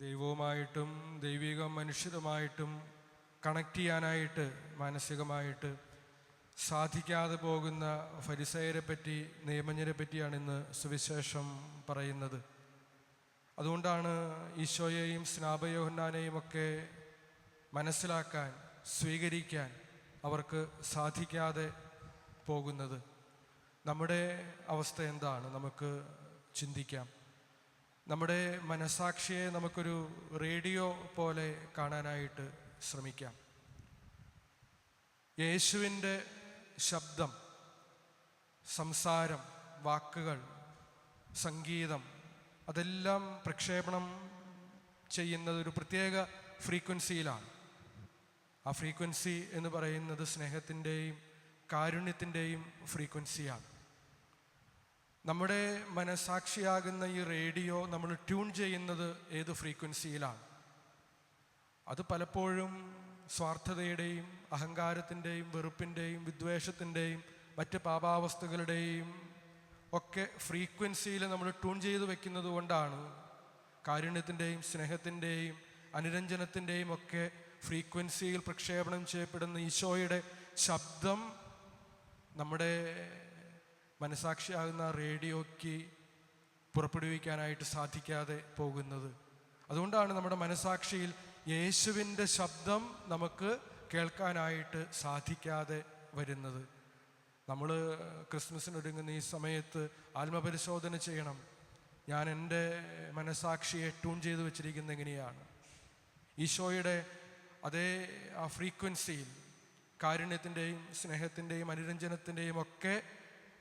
ദൈവവുമായിട്ടും ദൈവിക മനുഷ്യരുമായിട്ടും കണക്ട് ചെയ്യാനായിട്ട് മാനസികമായിട്ട് സാധിക്കാതെ പോകുന്ന ഫരിസയരെ പറ്റി, നിയമജ്ഞരെ പറ്റിയാണ് ഇന്ന് സുവിശേഷം പറയുന്നത്. അതുകൊണ്ടാണ് ഈശോയെയും സ്നാപയോഹന്നാനെയും ഒക്കെ മനസ്സിലാക്കാൻ, സ്വീകരിക്കാൻ അവർക്ക് സാധിക്കാതെ പോകുന്നത്. നമ്മുടെ അവസ്ഥ എന്താണ്? നമുക്ക് ചിന്തിക്കാം. നമ്മുടെ മനസാക്ഷിയെ നമുക്കൊരു റേഡിയോ പോലെ കാണാനായിട്ട് ശ്രമിക്കാം. യേശുവിൻ്റെ ശബ്ദം, സംസാരം, വാക്കുകൾ, സംഗീതം അതെല്ലാം പ്രക്ഷേപണം ചെയ്യുന്നത് ഒരു പ്രത്യേക ഫ്രീക്വൻസിയിലാണ്. ആ ഫ്രീക്വൻസി എന്ന് പറയുന്നത് സ്നേഹത്തിൻ്റെയും കാരുണ്യത്തിൻ്റെയും ഫ്രീക്വൻസിയാണ്. നമ്മുടെ മനസാക്ഷിയാകുന്ന ഈ റേഡിയോ നമ്മൾ ട്യൂൺ ചെയ്യുന്നത് ഏത് ഫ്രീക്വൻസിയിലാണ്? അത് പലപ്പോഴും സ്വാർത്ഥതയുടെയും അഹങ്കാരത്തിൻ്റെയും വെറുപ്പിൻ്റെയും വിദ്വേഷത്തിൻ്റെയും മറ്റ് പാപാവസ്ഥകളുടെയും ഒക്കെ ഫ്രീക്വൻസിയിൽ നമ്മൾ ട്യൂൺ ചെയ്ത് വെക്കുന്നത് കൊണ്ടാണ് കാരുണ്യത്തിൻ്റെയും സ്നേഹത്തിൻ്റെയും അനുരഞ്ജനത്തിൻ്റെയും ഒക്കെ ഫ്രീക്വൻസിയിൽ പ്രക്ഷേപണം ചെയ്യപ്പെടുന്ന ഈശോയുടെ ശബ്ദം നമ്മുടെ മനസാക്ഷിയാകുന്ന റേഡിയോയ്ക്ക് പുറപ്പെടുവിക്കാനായിട്ട് സാധിക്കാതെ പോകുന്നത്. അതുകൊണ്ടാണ് നമ്മുടെ മനസാക്ഷിയിൽ യേശുവിൻ്റെ ശബ്ദം നമുക്ക് കേൾക്കാനായിട്ട് സാധിക്കാതെ വരുന്നത്. നമ്മൾ ക്രിസ്മസിനൊരുങ്ങുന്ന ഈ സമയത്ത് ആത്മപരിശോധന ചെയ്യണം. ഞാൻ എൻ്റെ മനസാക്ഷിയെ ട്യൂൺ ചെയ്ത് വെച്ചിരിക്കുന്നത് എങ്ങനെയാണ്? ഈശോയുടെ അതേ ആ ഫ്രീക്വൻസിയിൽ, കാരുണ്യത്തിൻ്റെയും സ്നേഹത്തിൻ്റെയും അനുരഞ്ജനത്തിൻ്റെയും ഒക്കെ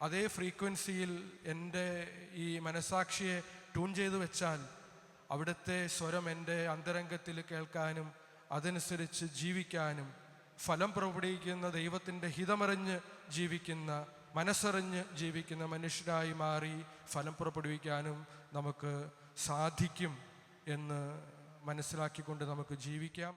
അതേ ഫ്രീക്വൻസിയിൽ എൻ്റെ ഈ മനസാക്ഷിയെ ട്യൂൺ ചെയ്ത് വെച്ചാൽ അവിടുത്തെ സ്വരം എൻ്റെ അന്തരംഗത്തിൽ കേൾക്കാനും അതനുസരിച്ച് ജീവിക്കാനും, ഫലം പുറപ്പെടുവിക്കുന്ന ദൈവത്തിൻ്റെ ഹിതമറിഞ്ഞ് ജീവിക്കുന്ന, മനസ്സറിഞ്ഞ് ജീവിക്കുന്ന മനുഷ്യരായി മാറി ഫലം പുറപ്പെടുവിക്കാനും നമുക്ക് സാധിക്കും എന്ന് മനസ്സിലാക്കിക്കൊണ്ട് നമുക്ക് ജീവിക്കാം.